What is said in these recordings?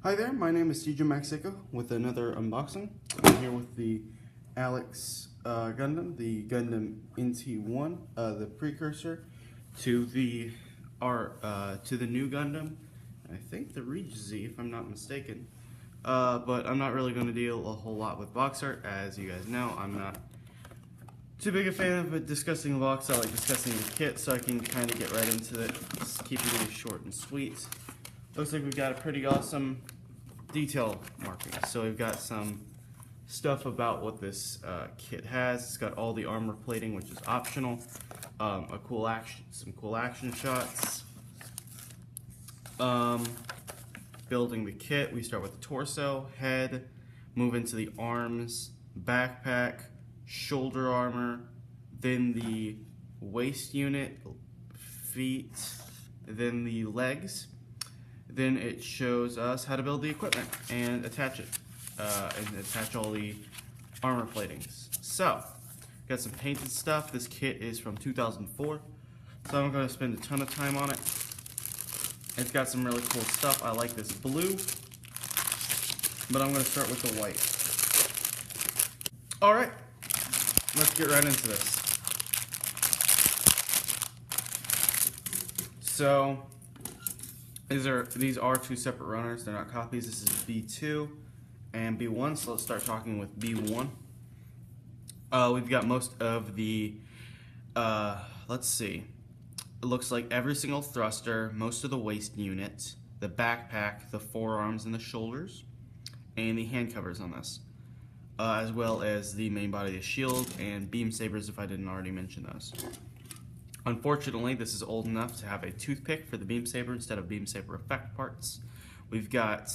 Hi there, my name is CJ Mexico with another unboxing. I'm here with the Alex Gundam, the Gundam NT1, the precursor to the new Gundam. I think the RX Z, if I'm not mistaken. But I'm not really going to deal a whole lot with box art, as you guys know. I'm not too big a fan of it discussing the box. I like discussing the kit, so I can kind of get right into it, just keeping it short and sweet. Looks like we've got a pretty awesome detail marking. So we've got some stuff about what this kit has. It's got all the armor plating, which is optional. Some cool action shots. Building the kit, we start with the torso, head, move into the arms, backpack, shoulder armor, then the waist unit, feet, then the legs. Then it shows us how to build the equipment and attach it, and attach all the armor platings. So, got some painted stuff. This kit is from 2004, so I'm going to spend a ton of time on it. It's got some really cool stuff. I like this blue, but I'm going to start with the white. Alright, let's get right into this. So, these are two separate runners. They're not copies. This is B2 and B1. So let's start talking with B1. We've got most of the, let's see. It looks like every single thruster, most of the waist unit, the backpack, the forearms and the shoulders, and the hand covers on this. As well as the main body of the shield and beam sabers, if I didn't already mention those. Unfortunately, this is old enough to have a toothpick for the beam saber instead of beam saber effect parts. We've got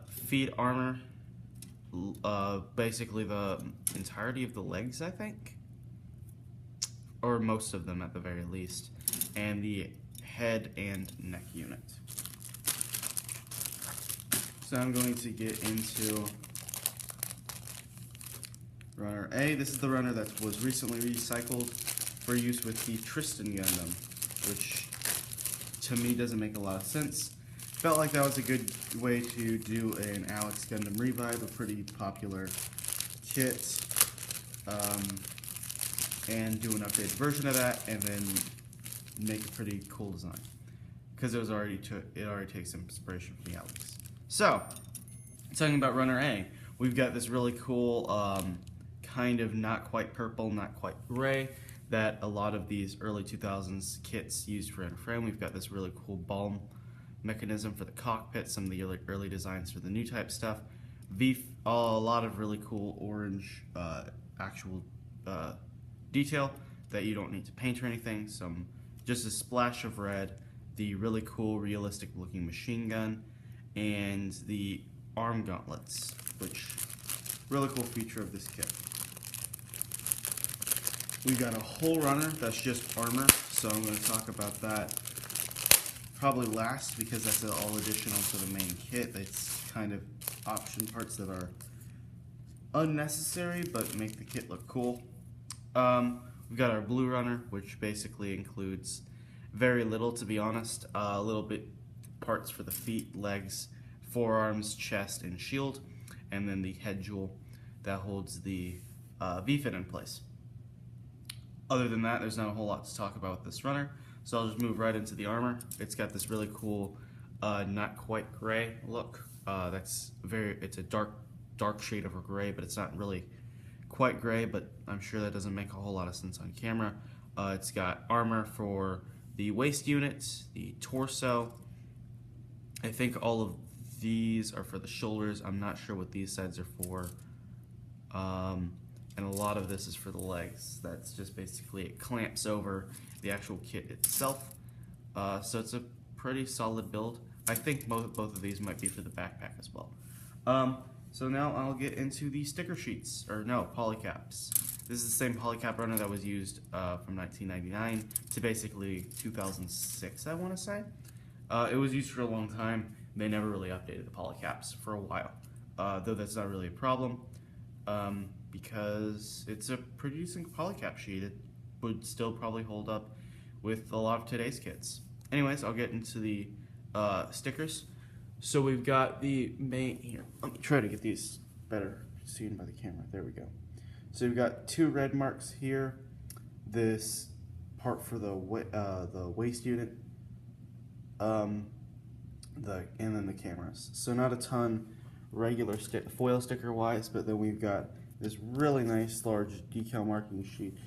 feet armor, basically the entirety of the legs, I think, or most of them at the very least, and the head and neck unit. So I'm going to get into runner A. This is the runner that was recently recycled for use with the Tristan Gundam, which to me doesn't make a lot of sense. Felt like that was a good way to do an Alex Gundam revive, a pretty popular kit, and do an updated version of that, and then make a pretty cool design, because it already takes inspiration from the Alex. So, talking about runner A, we've got this really cool, kind of not quite purple, not quite gray, that a lot of these early 2000s kits used for frame. We've got this really cool ball mechanism for the cockpit, some of the early designs for the new type stuff. A lot of really cool orange actual detail that you don't need to paint or anything. Just a splash of red, the really cool realistic looking machine gun, and the arm gauntlets, which really cool feature of this kit. We've got a whole runner that's just armor, so I'm going to talk about that probably last, because that's all additional to the main kit. It's kind of option parts that are unnecessary but make the kit look cool. We've got our blue runner, which basically includes very little, to be honest. A little bit parts for the feet, legs, forearms, chest, and shield, and then the head jewel that holds the V-fin in place. Other than that, there's not a whole lot to talk about with this runner, so I'll just move right into the armor. It's got this really cool, not quite gray look. It's a dark shade of a gray, but it's not really quite gray, but I'm sure that doesn't make a whole lot of sense on camera. It's got armor for the waist unit, the torso. I think all of these are for the shoulders. I'm not sure what these sides are for. And a lot of this is for the legs. That's just basically, it clamps over the actual kit itself. So it's a pretty solid build. I think both of these might be for the backpack as well. So now I'll get into the sticker sheets, or no, polycaps. This is the same polycap runner that was used from 1999 to basically 2006, I want to say. It was used for a long time. They never really updated the polycaps for a while, though that's not really a problem. Because it's a pretty decent polycap sheet. It would still probably hold up with a lot of today's kits. Anyways, I'll get into the stickers. So we've got the main here. Let me try to get these better seen by the camera. There we go. So we've got 2 red marks here. This part for the waist unit, and then the cameras. So not a ton regular foil sticker wise, but then we've got this really nice large decal marking sheet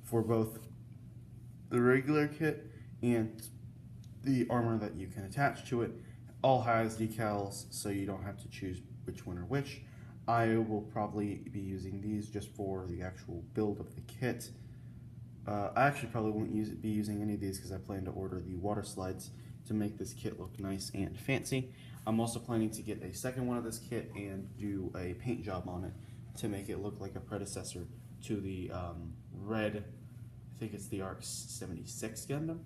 for both the regular kit and the armor that you can attach to it. All has decals, so you don't have to choose which one or which. I will probably be using these just for the actual build of the kit. I actually probably won't be using any of these because I plan to order the water slides to make this kit look nice and fancy. I'm also planning to get a second one of this kit and do a paint job on it to make it look like a predecessor to the red, I think it's the RX-76 Gundam.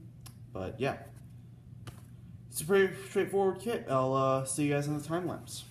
But yeah, it's a pretty straightforward kit. I'll see you guys in the time lapse.